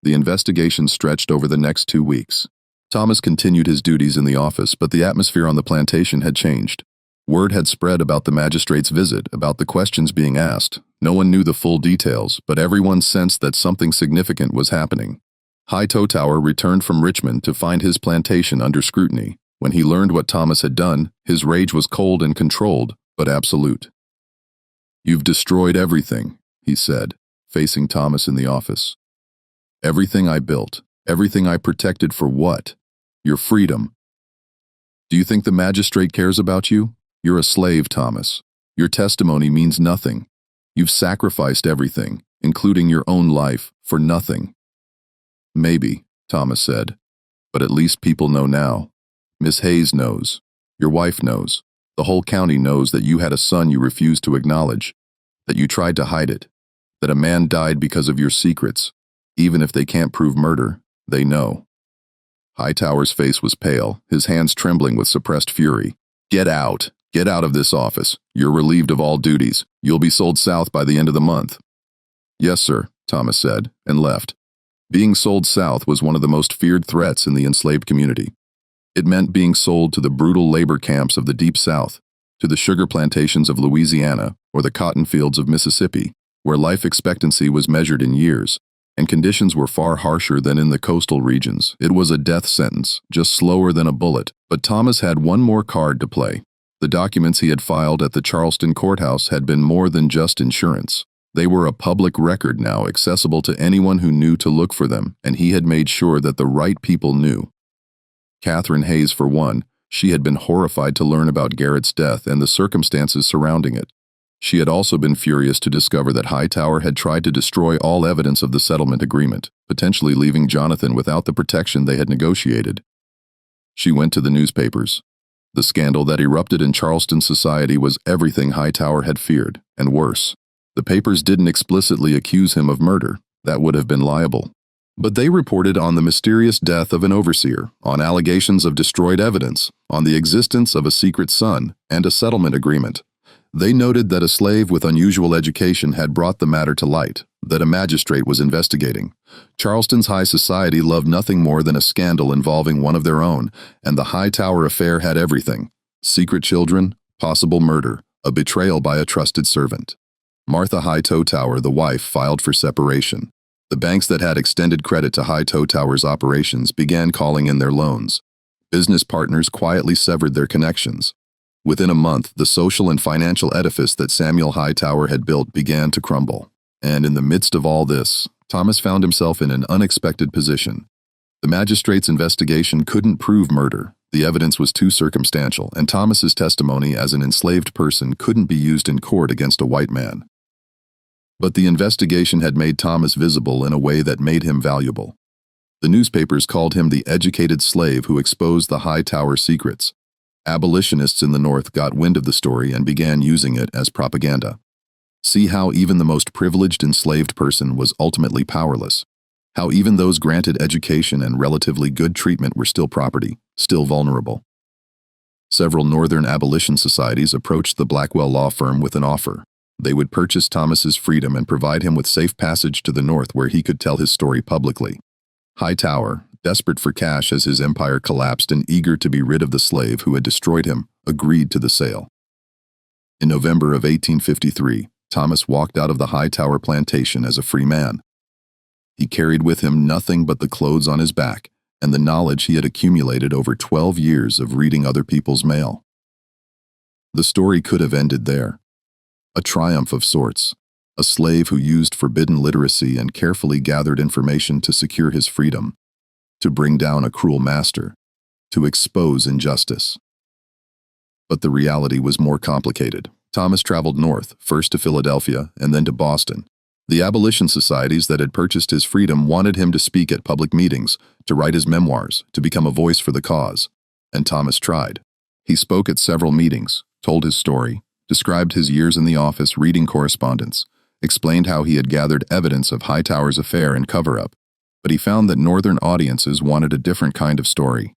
The investigation stretched over the next 2 weeks. Thomas continued his duties in the office, but the atmosphere on the plantation had changed. Word had spread about the magistrate's visit, about the questions being asked. No one knew the full details, but everyone sensed that something significant was happening. Hightower returned from Richmond to find his plantation under scrutiny. When he learned what Thomas had done, his rage was cold and controlled, but absolute. You've destroyed everything, he said, facing Thomas in the office. Everything I built, everything I protected for what? Your freedom. Do you think the magistrate cares about you? You're a slave, Thomas. Your testimony means nothing. You've sacrificed everything, including your own life, for nothing. Maybe, Thomas said, but at least people know now. Miss Hayes knows. Your wife knows. The whole county knows that you had a son you refused to acknowledge, that you tried to hide it, that a man died because of your secrets. Even if they can't prove murder, they know. Hightower's face was pale, his hands trembling with suppressed fury. Get out! Get out of this office. You're relieved of all duties. You'll be sold south by the end of the month. Yes, sir, Thomas said, and left. Being sold south was one of the most feared threats in the enslaved community. It meant being sold to the brutal labor camps of the Deep South, to the sugar plantations of Louisiana, or the cotton fields of Mississippi, where life expectancy was measured in years, and conditions were far harsher than in the coastal regions. It was a death sentence, just slower than a bullet. But Thomas had one more card to play. The documents he had filed at the Charleston courthouse had been more than just insurance. They were a public record now, accessible to anyone who knew to look for them, and he had made sure that the right people knew. Catherine Hayes, for one, she had been horrified to learn about Garrett's death and the circumstances surrounding it. She had also been furious to discover that Hightower had tried to destroy all evidence of the settlement agreement, potentially leaving Jonathan without the protection they had negotiated. She went to the newspapers. The scandal that erupted in Charleston society was everything Hightower had feared, and worse. The papers didn't explicitly accuse him of murder. That would have been liable. But they reported on the mysterious death of an overseer, on allegations of destroyed evidence, on the existence of a secret son, and a settlement agreement. They noted that a slave with unusual education had brought the matter to light, that a magistrate was investigating. Charleston's high society loved nothing more than a scandal involving one of their own, and the Hightower affair had everything: secret children, possible murder, a betrayal by a trusted servant. Martha Hightower, the wife, filed for separation. The banks that had extended credit to Hightower's operations began calling in their loans. Business partners quietly severed their connections. Within a month, the social and financial edifice that Samuel Hightower had built began to crumble. And in the midst of all this, Thomas found himself in an unexpected position. The magistrate's investigation couldn't prove murder. The evidence was too circumstantial, and Thomas's testimony as an enslaved person couldn't be used in court against a white man. But the investigation had made Thomas visible in a way that made him valuable. The newspapers called him the educated slave who exposed the Hightower secrets. Abolitionists in the North got wind of the story and began using it as propaganda. See how even the most privileged enslaved person was ultimately powerless. How even those granted education and relatively good treatment were still property, still vulnerable. Several northern abolition societies approached the Blackwell law firm with an offer. They would purchase Thomas's freedom and provide him with safe passage to the North where he could tell his story publicly. Hightower, desperate for cash as his empire collapsed and eager to be rid of the slave who had destroyed him, agreed to the sale. In November of 1853, Thomas walked out of the Hightower plantation as a free man. He carried with him nothing but the clothes on his back and the knowledge he had accumulated over 12 years of reading other people's mail. The story could have ended there. A triumph of sorts. A slave who used forbidden literacy and carefully gathered information to secure his freedom, to bring down a cruel master, to expose injustice. But the reality was more complicated. Thomas traveled north, first to Philadelphia and then to Boston. The abolition societies that had purchased his freedom wanted him to speak at public meetings, to write his memoirs, to become a voice for the cause. And Thomas tried. He spoke at several meetings, told his story, described his years in the office reading correspondence, explained how he had gathered evidence of Hightower's affair and cover-up. But he found that Northern audiences wanted a different kind of story.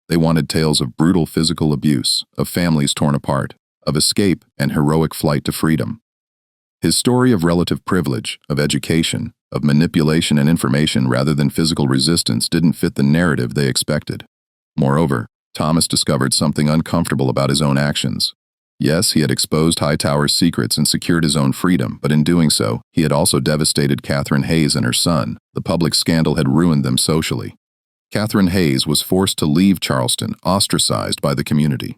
They wanted tales of brutal physical abuse, of families torn apart, of escape and heroic flight to freedom. His story of relative privilege, of education, of manipulation and information rather than physical resistance didn't fit the narrative they expected. Moreover, Thomas discovered something uncomfortable about his own actions. Yes, he had exposed Hightower's secrets and secured his own freedom, but in doing so, he had also devastated Catherine Hayes and her son. The public scandal had ruined them socially. Catherine Hayes was forced to leave Charleston, ostracized by the community.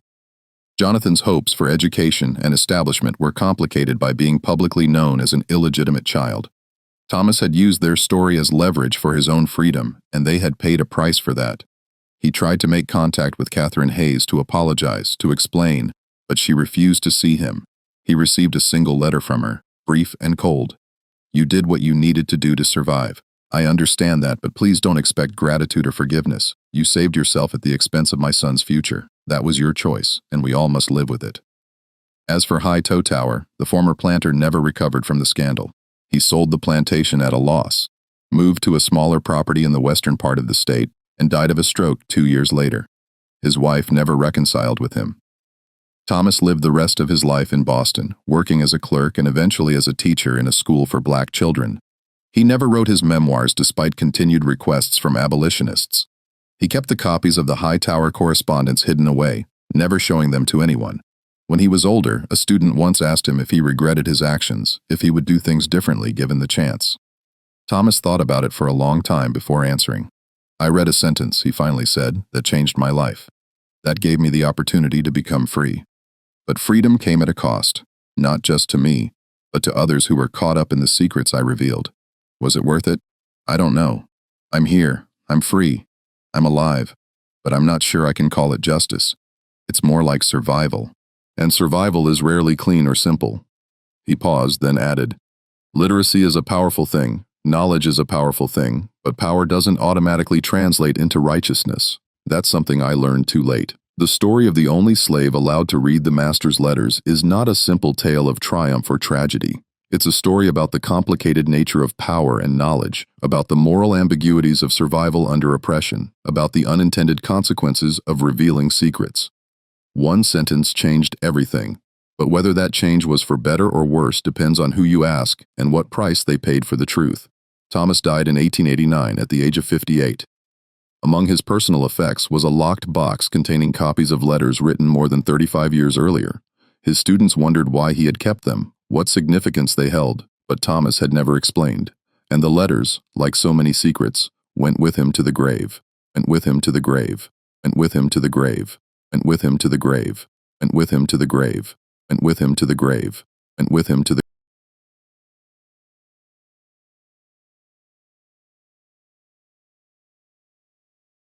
Jonathan's hopes for education and establishment were complicated by being publicly known as an illegitimate child. Thomas had used their story as leverage for his own freedom, and they had paid a price for that. He tried to make contact with Catherine Hayes to apologize, to explain, but she refused to see him. He received a single letter from her, brief and cold. "You did what you needed to do to survive. I understand that, but please don't expect gratitude or forgiveness. You saved yourself at the expense of my son's future. That was your choice, and we all must live with it." As for Hightower, the former planter never recovered from the scandal. He sold the plantation at a loss, moved to a smaller property in the western part of the state, and died of a stroke 2 years later. His wife never reconciled with him. Thomas lived the rest of his life in Boston, working as a clerk and eventually as a teacher in a school for black children. He never wrote his memoirs despite continued requests from abolitionists. He kept the copies of the Hightower correspondence hidden away, never showing them to anyone. When he was older, a student once asked him if he regretted his actions, if he would do things differently given the chance. Thomas thought about it for a long time before answering. "I read a sentence," he finally said, "that changed my life. That gave me the opportunity to become free. But freedom came at a cost, not just to me, but to others who were caught up in the secrets I revealed. Was it worth it? I don't know. I'm here. I'm free. I'm alive. But I'm not sure I can call it justice. It's more like survival. And survival is rarely clean or simple." He paused, then added, "Literacy is a powerful thing. Knowledge is a powerful thing, but power doesn't automatically translate into righteousness. That's something I learned too late." The story of the only slave allowed to read the master's letters is not a simple tale of triumph or tragedy. It's a story about the complicated nature of power and knowledge, about the moral ambiguities of survival under oppression, about the unintended consequences of revealing secrets. One sentence changed everything, but whether that change was for better or worse depends on who you ask and what price they paid for the truth. Thomas died in 1889 at the age of 58. Among his personal effects was a locked box containing copies of letters written more than 35 years earlier. His students wondered why he had kept them, what significance they held, but Thomas had never explained. And the letters, like so many secrets, went with him to the grave, and with him to the grave, and with him to the grave, and with him to the grave, and with him to the grave, and with him to the grave, and with him to the